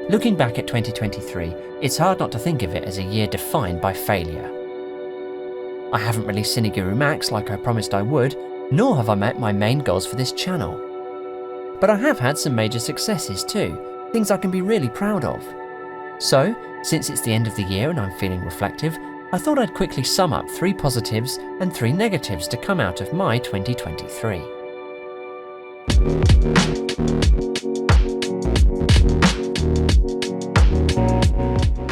Looking back at 2023, it's hard not to think of it as a year defined by failure. I haven't released CineGuru MAX like I promised I would, nor have I met my main goals for this channel. But I have had some major successes too, things I can be really proud of. So, since it's the end of the year and I'm feeling reflective, I thought I'd quickly sum up 3 positives and 3 negatives to come out of my 2023.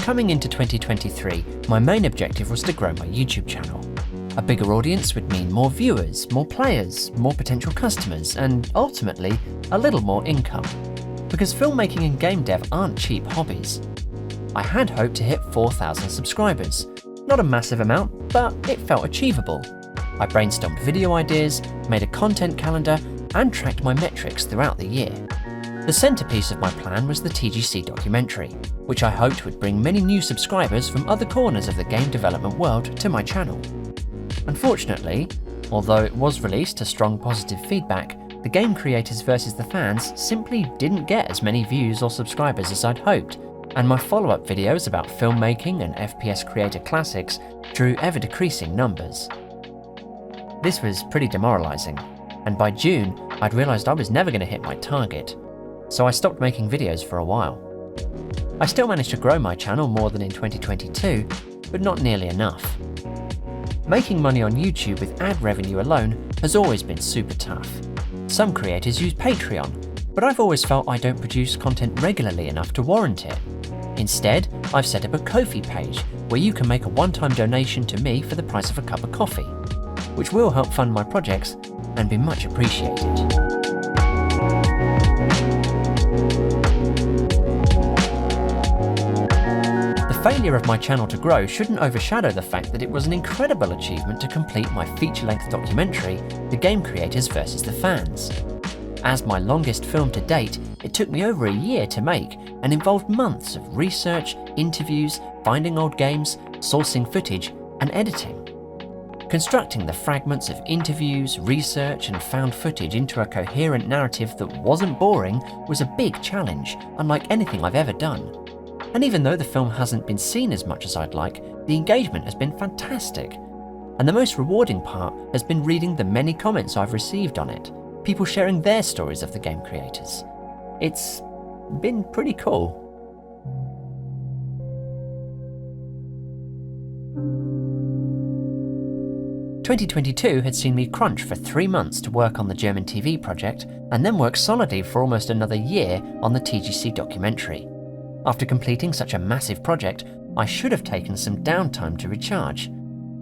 Coming into 2023, my main objective was to grow my YouTube channel. A bigger audience would mean more viewers, more players, more potential customers, and ultimately, a little more income. Because filmmaking and game dev aren't cheap hobbies. I had hoped to hit 4,000 subscribers. Not a massive amount, but it felt achievable. I brainstormed video ideas, made a content calendar, and tracked my metrics throughout the year. The centerpiece of my plan was the TGC Documentary, which I hoped would bring many new subscribers from other corners of the game development world to my channel. Unfortunately, although it was released to strong positive feedback, the game creators versus the fans simply didn't get as many views or subscribers as I'd hoped, and my follow-up videos about filmmaking and FPS creator classics drew ever-decreasing numbers. This was pretty demoralizing, and by June, I'd realized I was never going to hit my target, so I stopped making videos for a while. I still managed to grow my channel more than in 2022, but not nearly enough. Making money on YouTube with ad revenue alone has always been super tough. Some creators use Patreon, but I've always felt I don't produce content regularly enough to warrant it. Instead, I've set up a Ko-fi page where you can make a one-time donation to me for the price of a cup of coffee, which will help fund my projects and be much appreciated. The failure of my channel to grow shouldn't overshadow the fact that it was an incredible achievement to complete my feature-length documentary, The Game Creators vs. the Fans. As my longest film to date, it took me over a year to make and involved months of research, interviews, finding old games, sourcing footage, and editing. Constructing the fragments of interviews, research, and found footage into a coherent narrative that wasn't boring was a big challenge, unlike anything I've ever done. And even though the film hasn't been seen as much as I'd like, the engagement has been fantastic. And the most rewarding part has been reading the many comments I've received on it, people sharing their stories of the game creators. It's been pretty cool. "2022 had seen me crunch for 3 months to work on the German TV project, and then work solidly for almost another year on the TGC documentary. After completing such a massive project, I should have taken some downtime to recharge.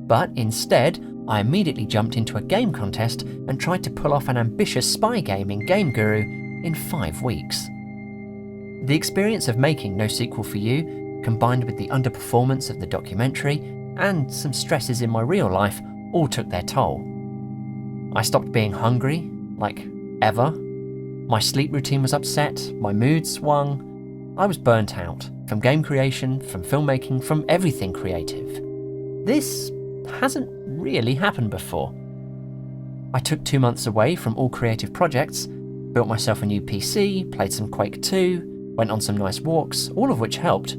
But instead, I immediately jumped into a game contest and tried to pull off an ambitious spy game in CineGuru in 5 weeks. The experience of making No Sequel for You, combined with the underperformance of the documentary, and some stresses in my real life, all took their toll. I stopped being hungry, like ever. My sleep routine was upset, my mood swung. I was burnt out, from game creation, from filmmaking, from everything creative. This hasn't really happened before. I took 2 months away from all creative projects, built myself a new PC, played some Quake 2, went on some nice walks, all of which helped.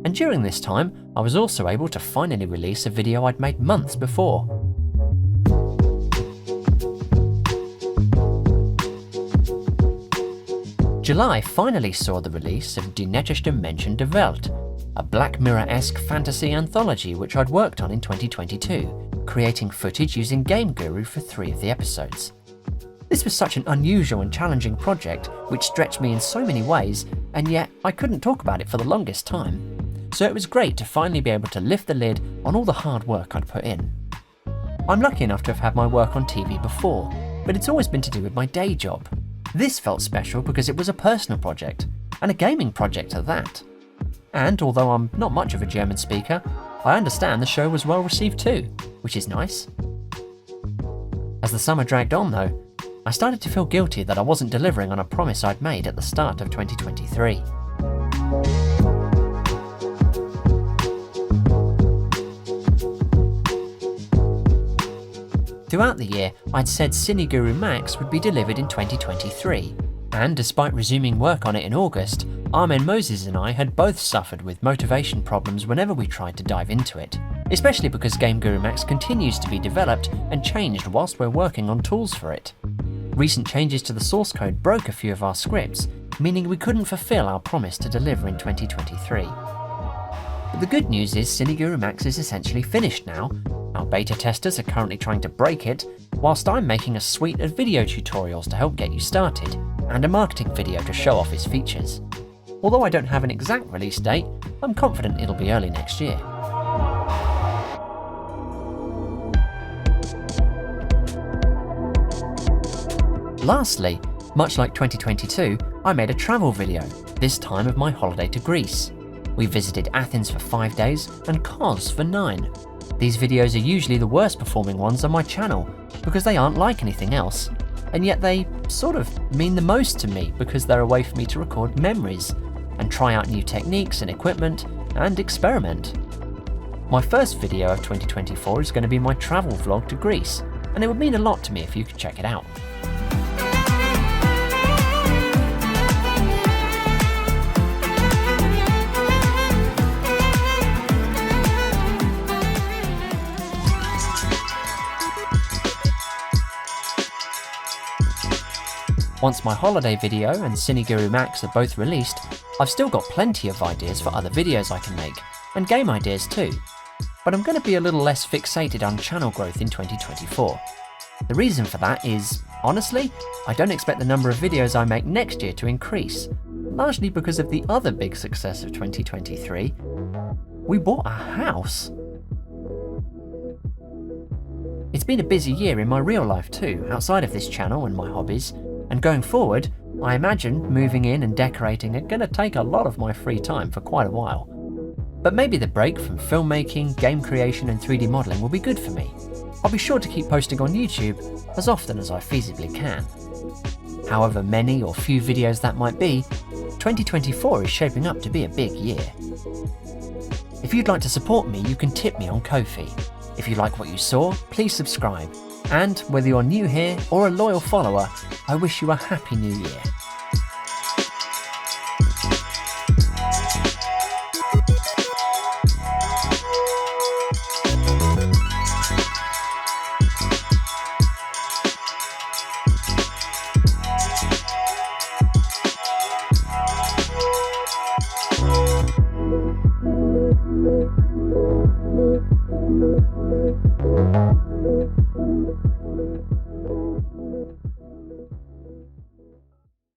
And during this time, I was also able to finally release a video I'd made months before. July finally saw the release of Die nächste Menschen der Welt, a Black Mirror-esque fantasy anthology which I'd worked on in 2022, creating footage using CineGuru for 3 of the episodes. This was such an unusual and challenging project which stretched me in so many ways, and yet I couldn't talk about it for the longest time. So it was great to finally be able to lift the lid on all the hard work I'd put in. I'm lucky enough to have had my work on TV before, but it's always been to do with my day job. This felt special because it was a personal project, and a gaming project at that. And although I'm not much of a German speaker, I understand the show was well received too, which is nice. As the summer dragged on though, I started to feel guilty that I wasn't delivering on a promise I'd made at the start of 2023. Throughout the year, I'd said CineGuru MAX would be delivered in 2023, and despite resuming work on it in August, Armen Moses and I had both suffered with motivation problems whenever we tried to dive into it, especially because CineGuru MAX continues to be developed and changed whilst we're working on tools for it. Recent changes to the source code broke a few of our scripts, meaning we couldn't fulfill our promise to deliver in 2023. But the good news is CineGuru MAX is essentially finished now. Our beta testers are currently trying to break it, whilst I'm making a suite of video tutorials to help get you started, and a marketing video to show off its features. Although I don't have an exact release date, I'm confident it'll be early next year. Lastly, much like 2022, I made a travel video, this time of my holiday to Greece. We visited Athens for 5 days and Kos for 9. These videos are usually the worst performing ones on my channel because they aren't like anything else, and yet they sort of mean the most to me because they're a way for me to record memories and try out new techniques and equipment and experiment. My first video of 2024 is going to be my travel vlog to Greece, and it would mean a lot to me if you could check it out. Once my holiday video and CineGuru MAX are both released, I've still got plenty of ideas for other videos I can make, and game ideas too. But I'm going to be a little less fixated on channel growth in 2024. The reason for that is, honestly, I don't expect the number of videos I make next year to increase, largely because of the other big success of 2023. We bought a house. It's been a busy year in my real life too, outside of this channel and my hobbies. And going forward, I imagine moving in and decorating are going to take a lot of my free time for quite a while. But maybe the break from filmmaking, game creation and 3D modelling will be good for me. I'll be sure to keep posting on YouTube as often as I feasibly can. However many or few videos that might be, 2024 is shaping up to be a big year. If you'd like to support me, you can tip me on Ko-fi. If you like what you saw, please subscribe. And whether you're new here or a loyal follower, I wish you a happy new year.